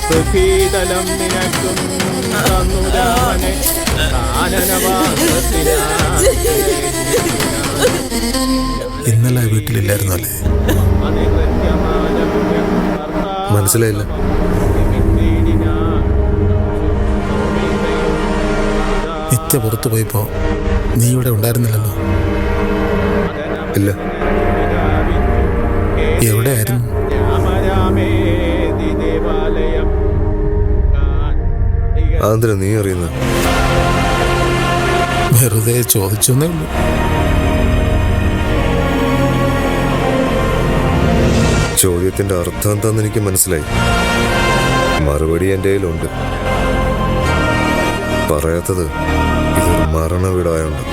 പൃഥ്വീതലം നിനക്കും തന്നുരാമനെ ഇന്നലെ വീട്ടിലില്ലായിരുന്നല്ലേ? മനസ്സിലായില്ല. നിത്യ പുറത്തു പോയപ്പോ നീ ഇവിടെ ഉണ്ടായിരുന്നില്ലല്ലോ. ഇല്ല. എവിടെയായിരുന്നു? അതെന്തിനാ നീ അറിയുന്നത്? വെറുതെ ചോദിച്ചെന്നേ ഉള്ളൂ. ചോദ്യത്തിന്റെ അർത്ഥം എന്താന്ന് എനിക്ക് മനസ്സിലായി. മറുപടി എൻ്റെ കയ്യിലുണ്ട്. പറയാത്തത് ഇതൊരു മരണ വീടായുണ്ട്.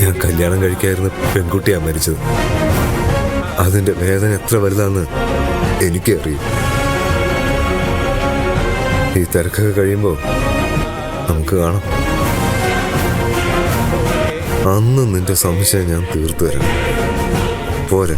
ഞാൻ കല്യാണം കഴിക്കായിരുന്ന പെൺകുട്ടിയാണ് മരിച്ചത്. അതിന്റെ വേദന എത്ര വലുതാന്ന് എനിക്കറിയും. ഈ തിരക്കൊക്കെ കഴിയുമ്പോൾ നമുക്ക് കാണാം. അന്ന് നിന്റെ സംശയം ഞാൻ തീർത്തു തരാം. പോരെ?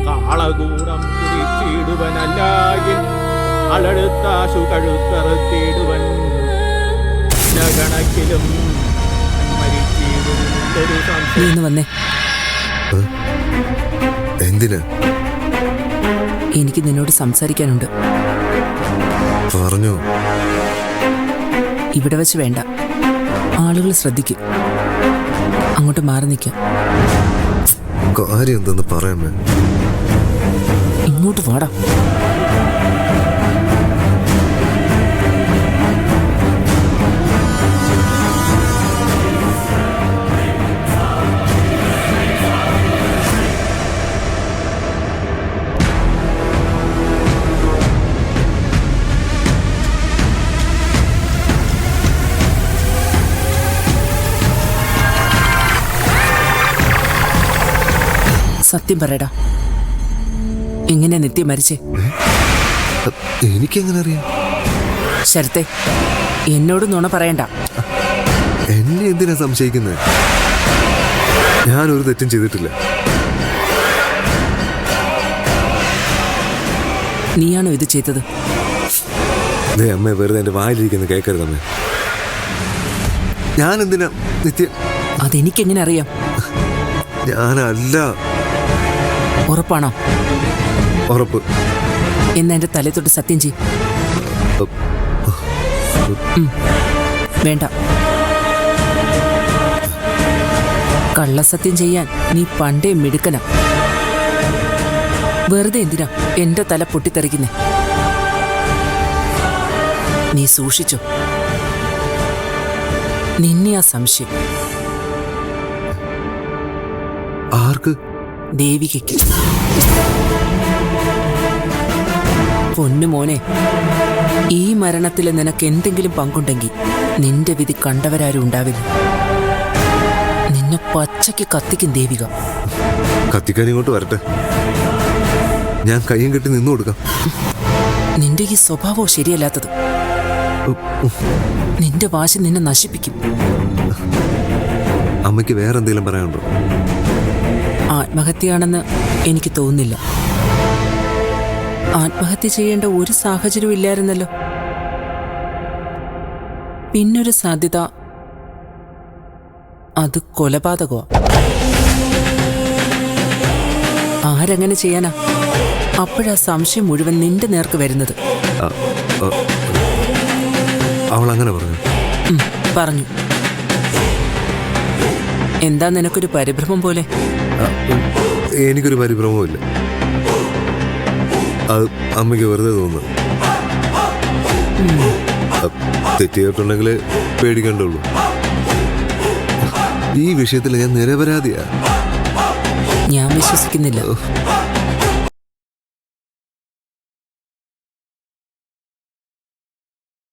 കാളകൂടം കുടിച്ചിടുവനല്ലായിൽ അളടുത്താശു കഴുത്തറുത്തിടുവൻ കണക്കിലും വന്നേ. എന്തിനാ? എനിക്ക് നിന്നോട് സംസാരിക്കാനുണ്ട്. പറഞ്ഞു. ഇവിടെ വെച്ച് വേണ്ട, ആളുകൾ ശ്രദ്ധിക്കും. അങ്ങോട്ട് മാറി നിൽക്കാം. കാര്യം എന്തെന്ന് പറയാമേ? ഇങ്ങോട്ട് വാടാ. സത്യം പറയടാ, എങ്ങനെ നിത്യം മരിച്ചേ? എനിക്കെങ്ങനെ അറിയാം? ശരത്തെ, എന്നോട് നുണ പറയണ്ട. എന്നെ എന്തിനാ സംശയിക്കുന്നത്? ഞാനൊരു തെറ്റും ചെയ്തിട്ടില്ല. നീയാണോ ഇത് ചെയ്തത്? അമ്മ വെറുതെ എന്റെ വായിലിരിക്കുന്ന കേൾക്കരുത് അമ്മ. ഞാൻ എന്തിനാ നിത്യ? അതെനിക്കെങ്ങനെ അറിയാം? ഞാനല്ല. ഉറപ്പാണോ? ഉറപ്പ്. എന്നാ എന്റെ തലേ തൊട്ട് സത്യം ചെയ്. വേണ്ട, കള്ളസത്യം ചെയ്യാൻ നീ പണ്ടേ മിടുക്കനാ. വെറുതെ എന്തിനാ എന്റെ തല പൊട്ടിത്തെറിക്കുന്നേ? നീ സൂക്ഷിച്ചോ, നിന്നെ ആ സംശയം. ആർക്ക്? ദേവികയ്ക്ക്. പൊന്നു മോനെ, ഈ മരണത്തിൽ നിനക്ക് എന്തെങ്കിലും പങ്കുണ്ടെങ്കിൽ നിന്റെ വിധി കണ്ടവരാരും ഉണ്ടാവില്ല. നിന്നെ പച്ചയ്ക്ക് കത്തിക്കും ദേവിക. കത്തിക്കാൻ ഇങ്ങോട്ട് വരട്ടെ, ഞാൻ കയ്യും കെട്ടി നിന്നു കൊടുക്കാം. നിന്റെ ഈ സ്വഭാവം ശരിയല്ലാത്തത്. നിന്റെ വാശി നിന്നെ നശിപ്പിക്കും. അമ്മയ്ക്ക് വേറെന്തെങ്കിലും പറയാനുണ്ടോ? ആത്മഹത്യയാണെന്ന് എനിക്ക് തോന്നുന്നില്ല. ആത്മഹത്യ ചെയ്യേണ്ട ഒരു സാഹചര്യവും ഇല്ലായിരുന്നല്ലോ. പിന്നൊരു സാധ്യത, അത് കൊലപാതകമാ. ആരങ്ങനെ ചെയ്യാനാ? അപ്പോഴാ സംശയം മുഴുവൻ നിന്റെ നേർക്ക് വരുന്നത്. അവൾ അങ്ങനെ പറഞ്ഞു? പറഞ്ഞു. എന്താ നിനക്കൊരു പരിഭ്രമം പോലെ? എനിക്കൊരു പരിഭ്രമവും ഇല്ല. അത് അമ്മയ്ക്ക് വെറുതെ തോന്നുന്നു. തെറ്റിയിട്ടുണ്ടെങ്കിൽ പേടിക്കണ്ടുള്ളൂ. ഈ വിഷയത്തിൽ ഞാൻ നിരപരാധിയാ. ഞാൻ വിശ്വസിക്കുന്നില്ല.